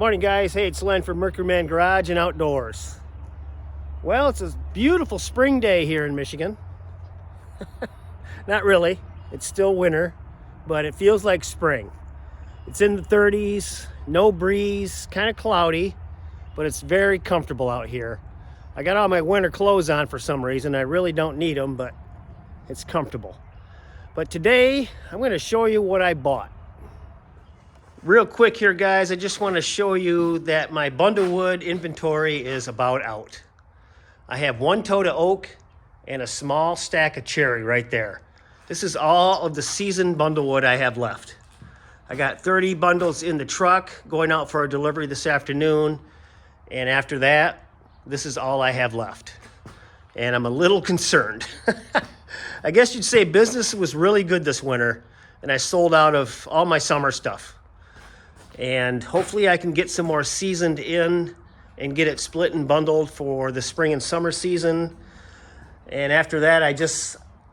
Morning guys, hey, it's Len from Mercury Man Garage and Outdoors. Well, it's a beautiful spring day here in Michigan. Not really, it's still winter, but it feels like spring. It's in the 30s, no breeze, kind of cloudy, but it's very comfortable out here. I got all my winter clothes on for some reason. I really don't need them, but it's comfortable. But today, I'm going to show you what I bought. Real quick here, guys, I just want to show you that my bundlewood inventory is about out. I have one tote of oak and a small stack of cherry right there. This is all of the seasoned bundlewood I have left. I got 30 bundles in the truck going out for a delivery this afternoon. And after that, this is all I have left. And I'm a little concerned. I guess you'd say business was really good this winter, and I sold out of all my summer stuff. And hopefully I can get some more seasoned in and get it split and bundled for the spring and summer season. And after that,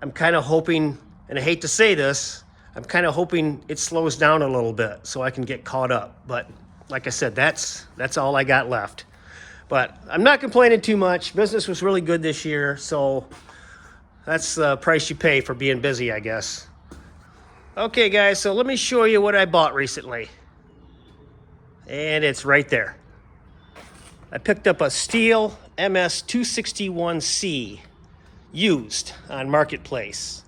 I'm kind of hoping, and I hate to say this, I'm kind of hoping it slows down a little bit so I can get caught up. But like I said, that's all I got left. But I'm not complaining too much. Business was really good this year, so that's the price you pay for being busy, I guess. Okay, guys, so let me show you what I bought recently. And it's right there. I picked up a Stihl MS261 used on Marketplace.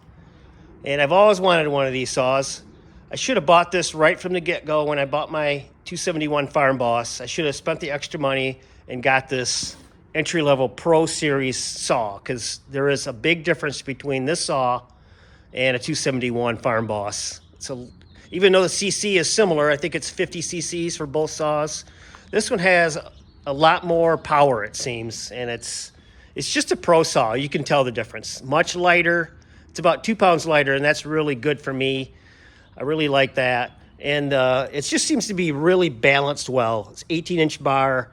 And I've always wanted one of these saws. I should have bought this right from the get-go when I bought my 271 Farm Boss. I should have spent the extra money and got this entry-level Pro Series saw, because there is a big difference between this saw and a 271 Farm Boss. Even though the CC is similar, I think it's 50 cc's for both saws. This one has a lot more power, it seems, and it's just a pro saw. You can tell the difference. Much lighter. It's about 2 pounds lighter, and that's really good for me. I really like that. And it just seems to be really balanced well. It's 18-inch bar,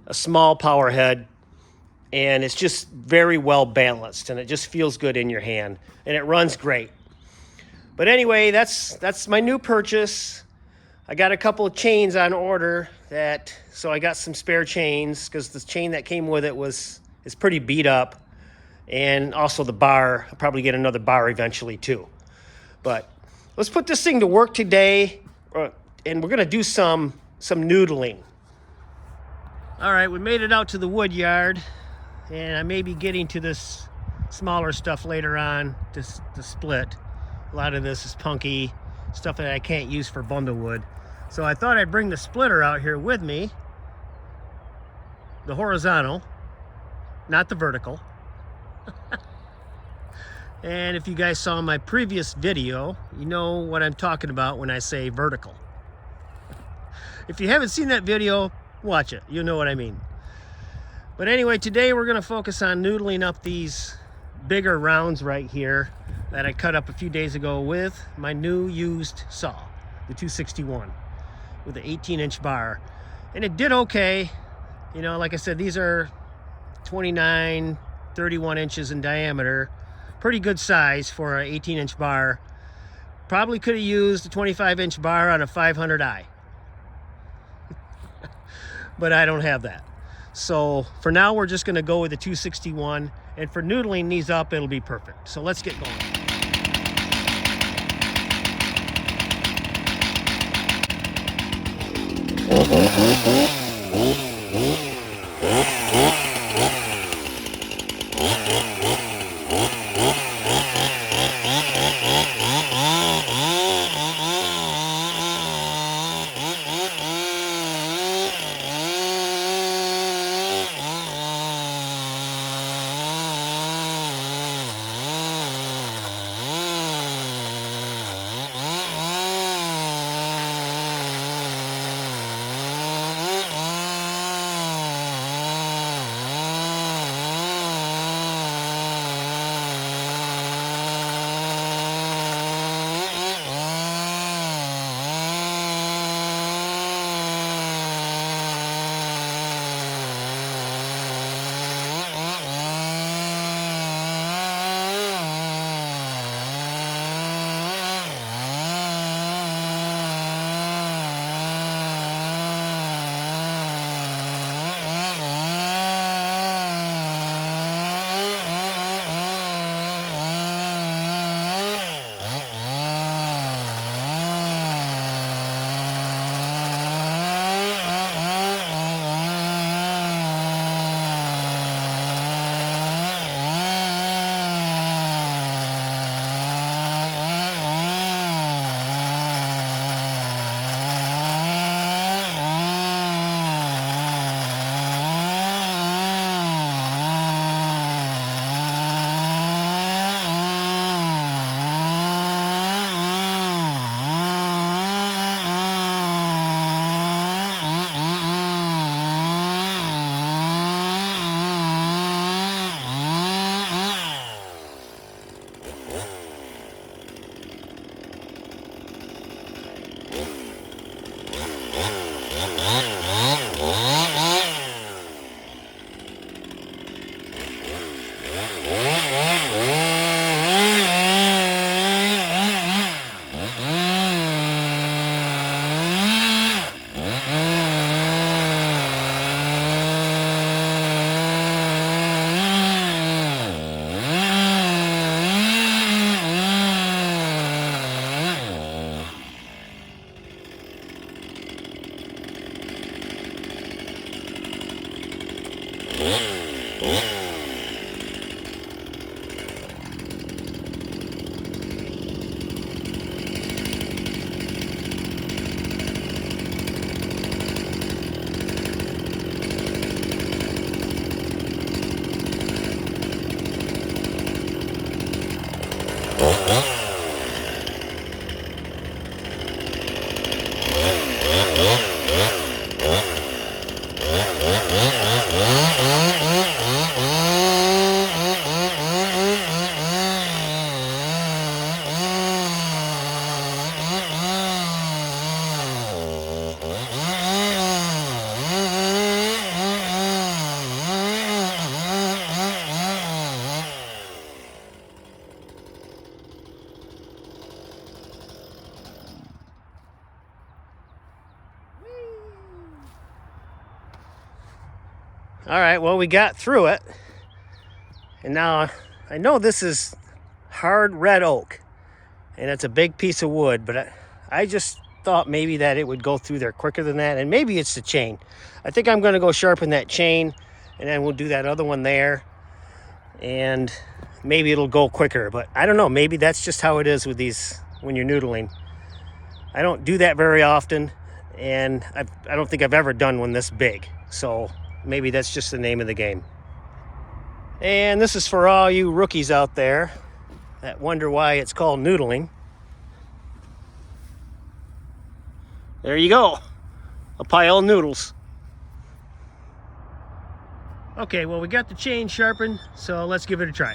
a small power head, and it's just very well balanced, and it just feels good in your hand, and it runs great. But anyway, that's my new purchase. I got a couple of chains on order, so I got some spare chains because the chain that came with it is pretty beat up. And also the bar, I'll probably get another bar eventually too. But let's put this thing to work today, and we're gonna do some noodling. All right, we made it out to the wood yard, and I may be getting to this smaller stuff later on to split. A lot of this is punky stuff that I can't use for bundlewood. So I thought I'd bring the splitter out here with me. The horizontal, not the vertical. And if you guys saw my previous video, you know what I'm talking about when I say vertical. If you haven't seen that video, watch it. You'll know what I mean. But anyway, today we're going to focus on noodling up these bigger rounds right here that I cut up a few days ago with my new used saw, the 261, with an 18-inch bar. And it did okay. You know, like I said, these are 29, 31 inches in diameter. Pretty good size for an 18-inch bar. Probably could have used a 25-inch bar on a 500i. But I don't have that. So for now, we're just gonna go with the 261. And for noodling these up, it'll be perfect. So let's get going. All right, well, we got through it. And now I know this is hard red oak, and it's a big piece of wood, but I just thought maybe that it would go through there quicker than that, and maybe it's the chain. I think I'm going to go sharpen that chain, and then we'll do that other one there, and maybe it'll go quicker. But I don't know, maybe that's just how it is with these when you're noodling. I don't do that very often, and I don't think I've ever done one this big, so maybe that's just the name of the game. And this is for all you rookies out there that wonder why it's called noodling. There you go, a pile of noodles. Okay, well, we got the chain sharpened, so let's give it a try.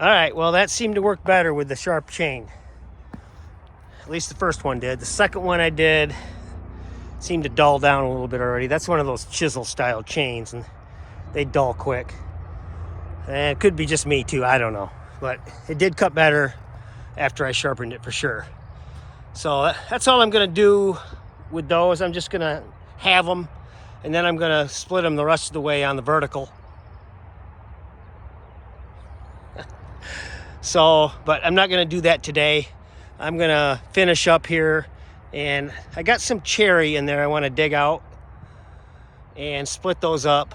All right, well, that seemed to work better with the sharp chain. At least the first one did. The second one I did seemed to dull down a little bit already. That's one of those chisel style chains, and they dull quick. And it could be just me too, I don't know. But it did cut better after I sharpened it for sure. So that's all I'm gonna do with those. I'm just gonna have them, and then I'm gonna split them the rest of the way on the vertical. So, but I'm not gonna do that today. I'm gonna finish up here, and I got some cherry in there I wanna dig out and split those up.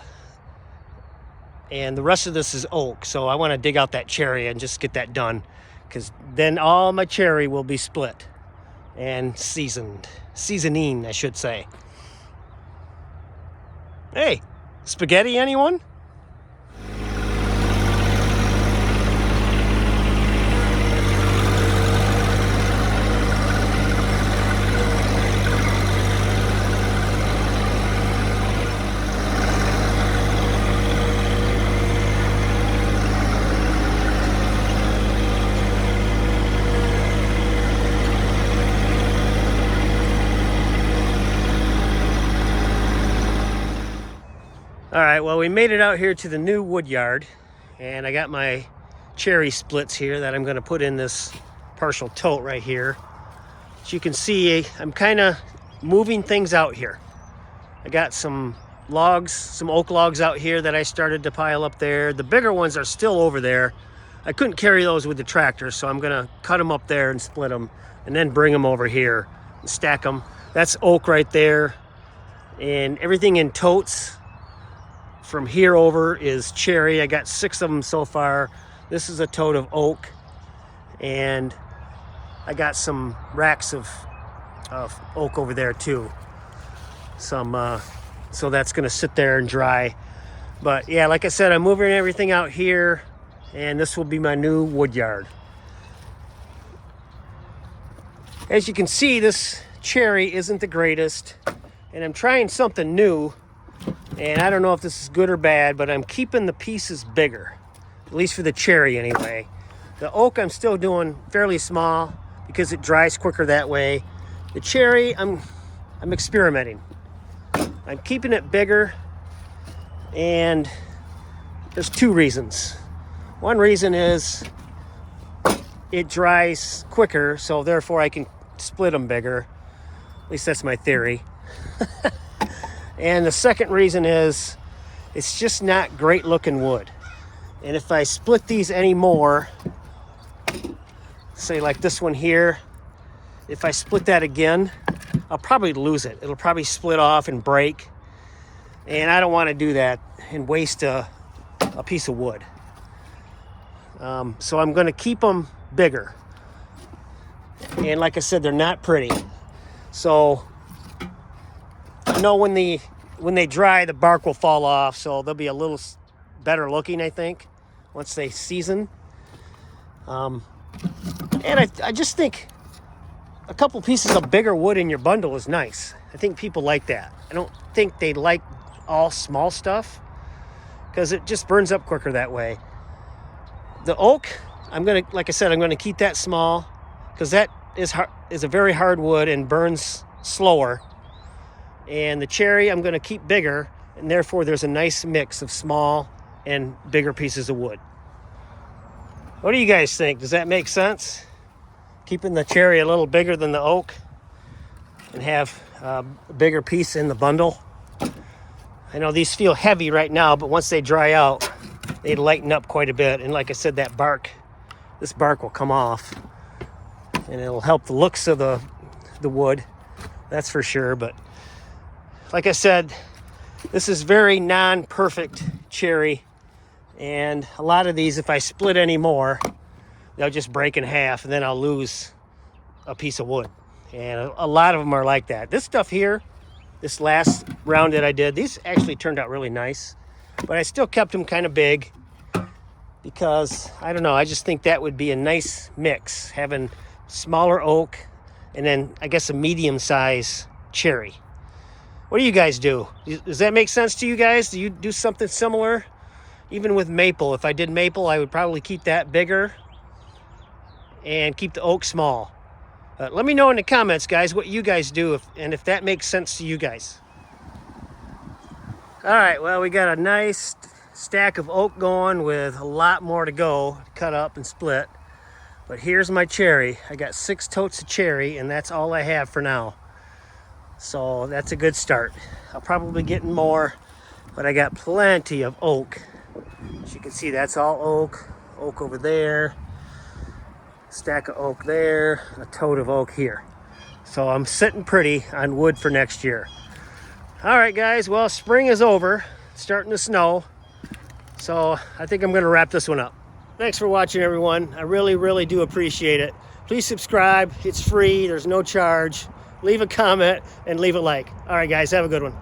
And the rest of this is oak, so I wanna dig out that cherry and just get that done, because then all my cherry will be split and seasoning, I should say. Hey, spaghetti, anyone? All right, well, we made it out here to the new wood yard, and I got my cherry splits here that I'm gonna put in this partial tote right here. As you can see, I'm kind of moving things out here. I got some logs, some oak logs out here that I started to pile up there. The bigger ones are still over there. I couldn't carry those with the tractor, so I'm gonna cut them up there and split them, and then bring them over here and stack them. That's oak right there, and everything in totes from here over is cherry. I got 6 of them so far. This is a tote of oak, and I got some racks of oak over there too. So that's gonna sit there and dry. But yeah, like I said, I'm moving everything out here, and this will be my new wood yard. As you can see, this cherry isn't the greatest, and I'm trying something new. And I don't know if this is good or bad, but I'm keeping the pieces bigger, at least for the cherry anyway. The oak I'm still doing fairly small because it dries quicker that way. The cherry, I'm experimenting. I'm keeping it bigger, and there's 2 reasons. One reason is it dries quicker, so therefore I can split them bigger. At least that's my theory. And the second reason is it's just not great looking wood. And if I split these anymore, say like this one here, if I split that again, I'll probably lose it. It'll probably split off and break. And I don't want to do that and waste a piece of wood. So I'm going to keep them bigger. And like I said, they're not pretty. So I know when they dry, the bark will fall off, so they'll be a little better looking, I think, once they season. And I just think a couple pieces of bigger wood in your bundle is nice. I think people like that. I don't think they like all small stuff, because it just burns up quicker that way. The oak, like I said, I'm gonna keep that small, because that is a very hard wood and burns slower. And the cherry I'm gonna keep bigger, and therefore there's a nice mix of small and bigger pieces of wood. What do you guys think? Does that make sense? Keeping the cherry a little bigger than the oak and have a bigger piece in the bundle. I know these feel heavy right now, but once they dry out, they lighten up quite a bit. And like I said, this bark will come off, and it'll help the looks of the wood, that's for sure. But like I said, this is very non-perfect cherry, and a lot of these, if I split any more, they'll just break in half, and then I'll lose a piece of wood. And a lot of them are like that. This stuff here, this last round that I did, these actually turned out really nice, but I still kept them kind of big because, I don't know, I just think that would be a nice mix, having smaller oak and then I guess a medium size cherry. What do you guys do? Does that make sense to you guys? Do you do something similar? Even with maple, if I did maple, I would probably keep that bigger and keep the oak small. Let me know in the comments, guys, what you guys do and if that makes sense to you guys. All right, well, we got a nice stack of oak going with a lot more to go, cut up and split. But here's my cherry. I got 6 totes of cherry, and that's all I have for now. So that's a good start. I'll probably get more, but I got plenty of oak. As you can see, that's all oak. Oak over there. Stack of oak there. A tote of oak here. So I'm sitting pretty on wood for next year. All right, guys. Well, spring is over. It's starting to snow. So I think I'm going to wrap this one up. Thanks for watching, everyone. I really, really do appreciate it. Please subscribe. It's free. There's no charge. Leave a comment and leave a like. All right, guys. Have a good one.